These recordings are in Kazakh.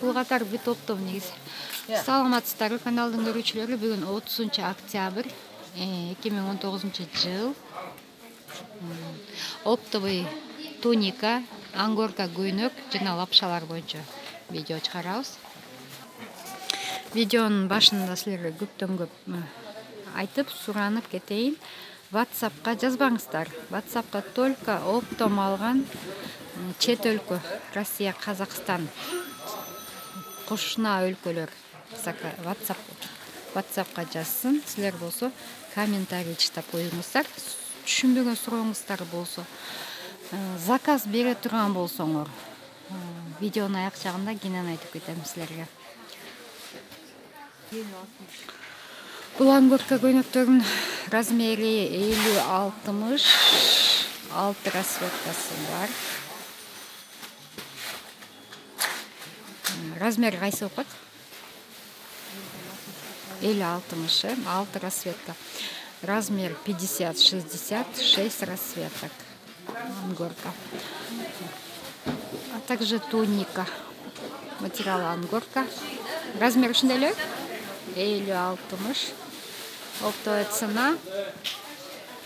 Бул катар бүт оптом негизи. Саламатсыздарбы каналдын көрүүчүлөрү. Бүгүн 30 октябрь 2019 жыл. Оптовый туника, ангорка көйнөк жана лапшалар боюнча видео чыгарабыз. Видеонун башында силерге көптөн көп айтып суранып кетейин. WhatsApp'ка жазбаңыздар. WhatsApp'ка только оптом алган чет өлкө, Россия, Казакстан, кошуна өлкөлөр WhatsApp'ка жазсын. Силер болсо комментарий чыктап коюңуздар. Түшүнбөгөн сурооңуздар болсо, заказ бере турган болсоңор, видеонун аяк жагында кенен айтып кетем силерге. Бул ангорка көйнөктөрүн размери 50-60, 6 расцветкасы бар. Размери кайсы окот? 50-60, 6 расцветка. Размер 50-60, 6 расцветок. Ангорка. А также туника. Материал ангорка. Размер ушундай эле? 50-60. Оптовая цена.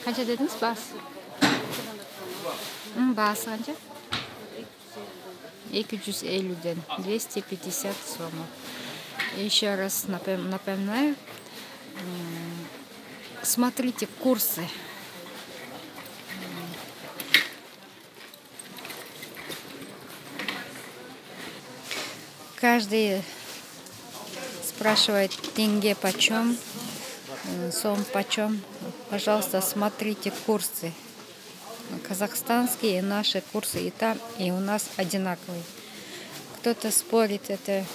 Канча дедиңиз баасы? Баасы канча? 250-ден 250 сомов. Еще раз напоминаю, смотрите курсы. Каждый спрашивает тенге почем, сом почем. Пожалуйста, смотрите курсы. Казахстанские и наши курсы и там, и у нас одинаковые. Кто-то спорит, это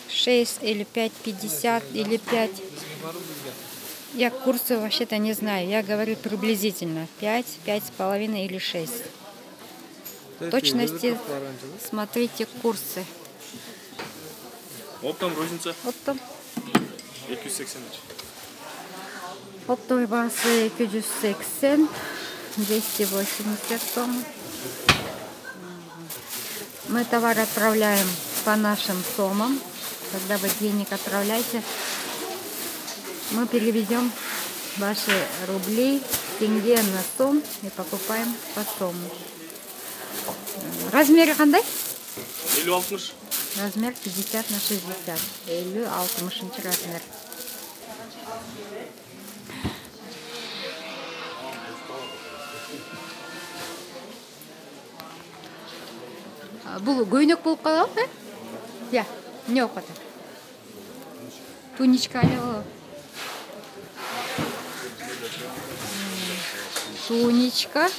6 или 5,50 или 5. Я курсы вообще-то не знаю. Я говорю приблизительно 5, 5,5 или 6. В точности смотрите курсы. Оптом розница? Оптом. 280. Оптовый баасы 280, 280 сом. Мы товар отправляем по нашим сомам. Когда вы денег отправляете, мы переведем ваши рубли, тенге на сом и покупаем по сому. Размер кандай? 50-60. Размер 50 на 60. 50-60 размер. Бул көйнөк болуп калабы, Я, не окуду. Туничка алё. Туничка.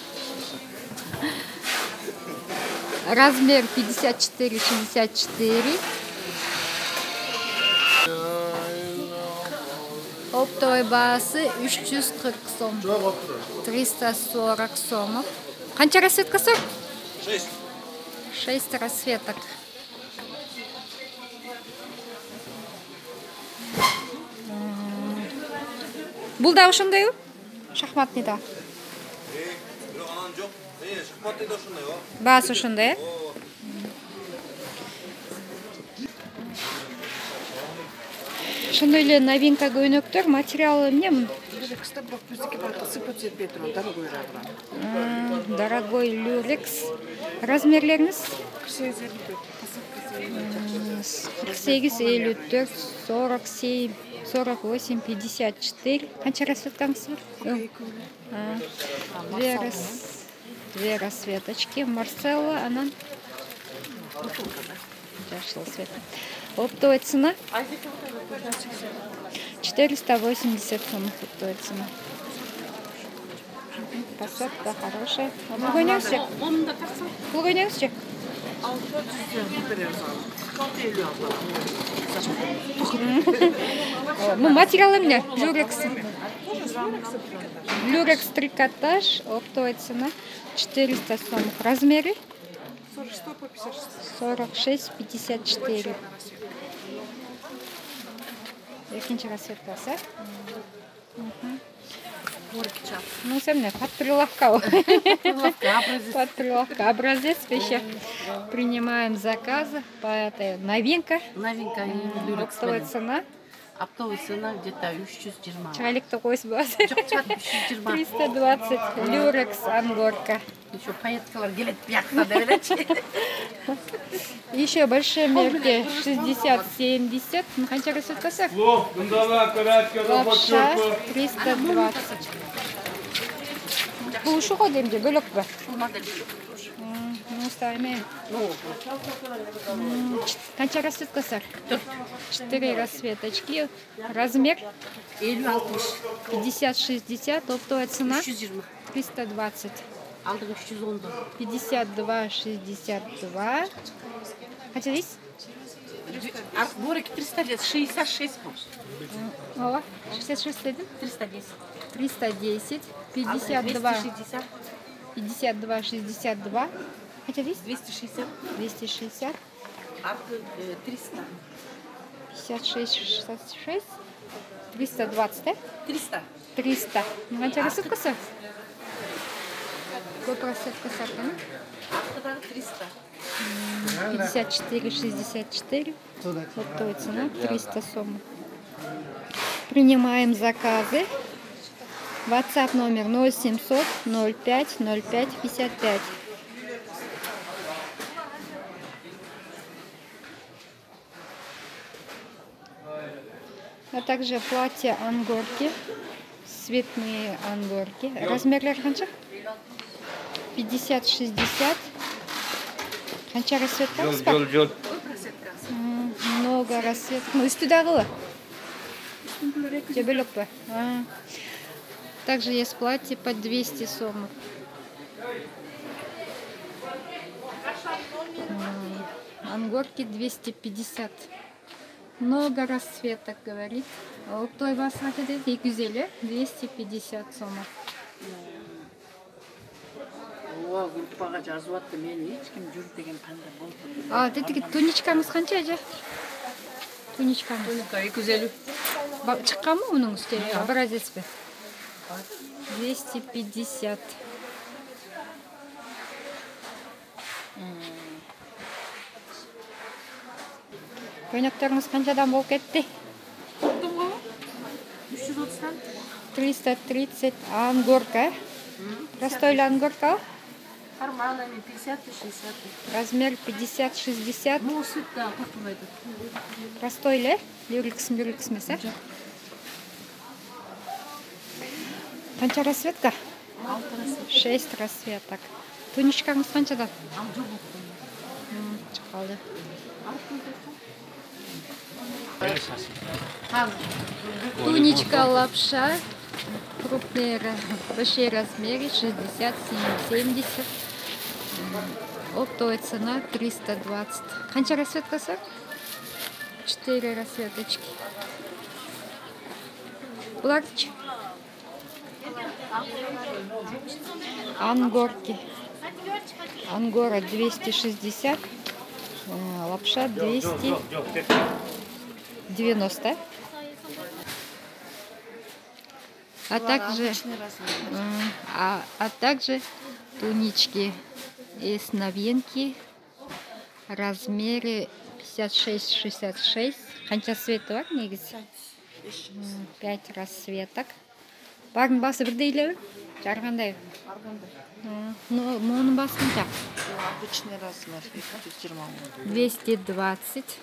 Размер 54-64. Оптовый баасы 340 сом. 340 сомов. Канча расцветкасы? 6. 6 расцветок. Бул да ошондойбу? Шахматный да. Баасы ошондой, Ошондой эле новинка көйнөктөр, материалы эмне? Дорогой люрекс. Размерлериңиз? 48, 54, 47, 48, 54. Канча расцветкаңыз бар? Две расцветочки. Марселла, анан жашыл цвет. Оптовая цена 480 сом. Оптовая цена. Посадка хорошая. Бул көйнөгүзчү? Материал эмне? Люрекс трикотаж. Оптовая цена 400 сом. Размери? 46-54. Экинчи расцветкасы. Ну, все мне под прилавка. Под прилавка. Образец пища. Принимаем заказы по этой новинка. Новинка. Оптовая цена. Оптовая цена где-то 320. Чайлик такой себе. 320. 320. Люрекс ангорка. Еще поеткалар келет бияқта деп Еще большие мерки 60-70. Ну, қанша расцветкасы? Лапша 320. Бұл ұшы ғой деймде, бөлік бі? Ну, ставим. Қанша расцветкасы? 4 расцветочки. Размер 50-60. Оптовая цена 320. Алдығы 310. 52-62. Қанша дейсіз? Борик 310, 66 бұл. Ова, 66 дедім? 310. 310, 52, 52, 62. Қанша дейсіз? 260. 260, Арты 300. 56, 66, 320, да? 300. 300. Қанша расцветкасы? Көп расцветкасы артын? Артыдағы 300. 54, 64. Оптовая цена 300 сом. Принимаем заказы. WhatsApp номер 0700 05 05 55. А также платья ангорки. Цветные ангорки. Размерлер қанша? 50-60. Қанша расцветкамыз бар? Жол. Много расцветок. Ну, үстідағылы. Бөлек па? Также есть платье по 200 сомов. Ангорки 250. Много расцветок, говорит. Той вас хатыды 250 сомов. Группаға жазып атты, мен ешкім жүр деген қандай болды. Дедігі туничкаңыз қанша әже? Туничкаңыз. Туника 250. Шыққан ма оның үстіне? Образец бе? 250. Көйнектеріңіз қаншадан болып кетті? 330-дан. 330. Ангорка. Простойлы ангорка. Нормальными 50-60. Размер 50-60. Ну, сүт да құртылайды. Простойлы. Люрекс месе. Қанша расцветка? 6 расцветок. Туничкаңыз қаншадан? Шықалды. Туничка лапша. Крупные, большие размеры, 60, 70. Оптовая цена 320. Қанша расцветкасы? 4 расцветочки. Бұлар ангорки. Ангора 260. Лапша 290. А также тунички из новинки. Размеры 56-66. Қанша цветі бар негізі? 5 расцветок. Бардың басы бірдейлі? Жарғандай? Мұның басы қанша? Обычный размер 220.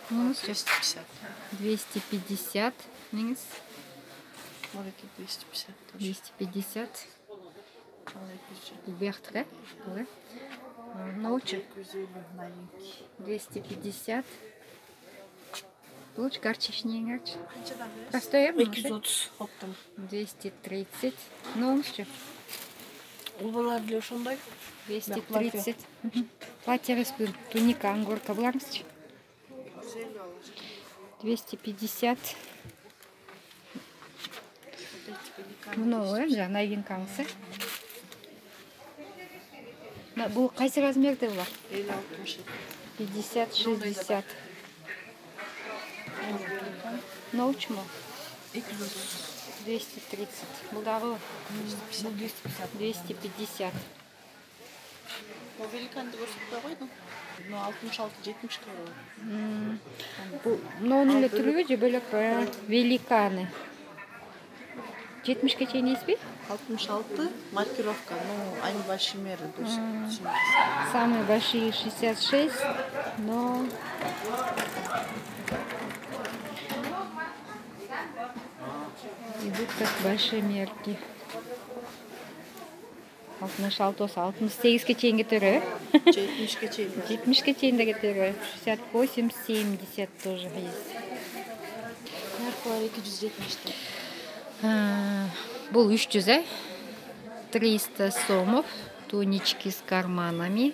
250. 250. Негіз? Мореки 250. 250. Вверх-то, да? Научи. 250. Лучше горчичнее, горче. Простое? 230 оптом. 230. Ну, что? Олар для ошондой. 230. Платье распил. Туника, ангорка, влармсч. 250. Новое, да, новинкаңсы. Бұл қайсы размерді бұлар? 50-60. Научма? 230. Бұлдағы 250. О великанды көрсетпей қойдың. 66-70 болады. Но onun türü de böyle великаны. 70-ке чейін еспей? 66 маркировка, ну, они большие меры. То есть, Самые большие 66, но... Идут как большие мерки. 66 olsa 68-ке чейін кетері. 70-ке чейін. 70-ке чейін де кетері. 68, 70 тоже есть. Нарколар 270. Бұл 300, 300 сомов, тунички с карманами,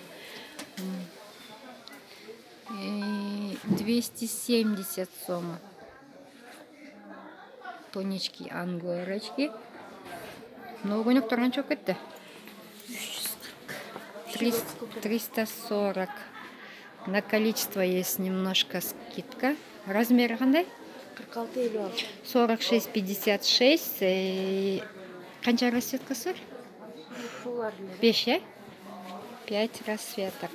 270 сомов, тунички ангорочки. Много не тұрған жоқ кетті. 340. На количество есть немножко скидка. Размер қандай? 46-56. 46-56. Қанша расцветкасы? 5, 5 расцветок.